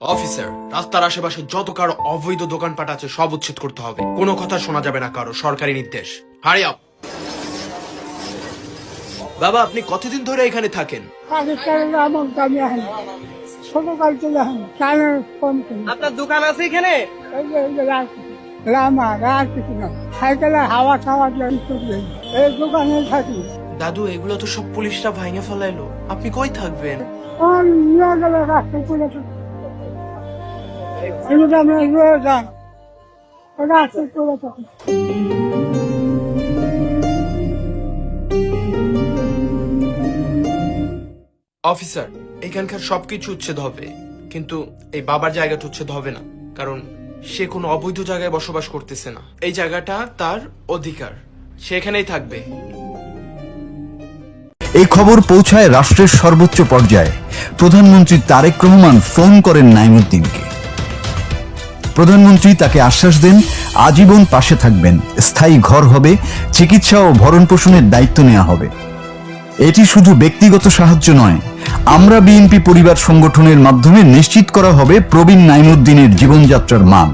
Officer, রাস্তার আশেপাশে যত কারো অবৈধ দোকানপাট আছে সব উচ্ছেদ করতে হবে। কোনো কথা শোনা যাবে না কারো, সরকারি নির্দেশ। Hurry up. বাবা, আপনি কতদিন ধরে এখানে থাকেন? আপনার দোকান আছে এখানে? হাওয়া খাওয়া এই দোকানে থাকি। দাদু, এগুলো তো সব পুলিশরা ভাঙে ফেলাইলো, আপনি কই থাকবেন? নিয়ে গেলে রাস্তা চলে যান, রাস্তা চলে থাকুন। অফিসার, এখানকার সবকিছু উচ্ছেদ হবে, কিন্তু এই বাবার জায়গাটা উচ্ছেদ হবে না, কারণ সে কোনো অবৈধ জায়গায় বসবাস করতেছে না। এই জায়গাটা তার অধিকার, সে এখানেই থাকবে। এই খবর পৌঁছায় রাষ্ট্রের সর্বোচ্চ পর্যায়ে। প্রধানমন্ত্রী তারেক রহমান ফোন করেন নাইমুদ্দিনকে। প্রধানমন্ত্রী তাকে আশ্বাস দেন আজীবন পাশে থাকবেন, স্থায়ী ঘর হবে, চিকিৎসা ও ভরণ পোষণের দায়িত্ব নেওয়া হবে। এটি শুধু ব্যক্তিগত সাহায্য নয়, আমরা বিএনপি পরিবার সংগঠনের মাধ্যমে নিশ্চিত করা হবে প্রবীণ নাইমুদ্দিনের জীবনযাত্রার মান।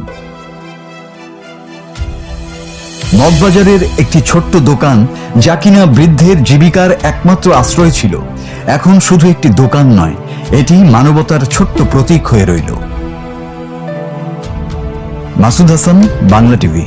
মগবাজারের একটি ছোট্ট দোকান, যা কিনা বৃদ্ধের জীবিকার একমাত্র আশ্রয় ছিল, এখন শুধু একটি দোকান নয়, এটি মানবতার ছোট্ট প্রতীক হয়ে রইল। মাসুদ হাসান, বাংলা টিভি।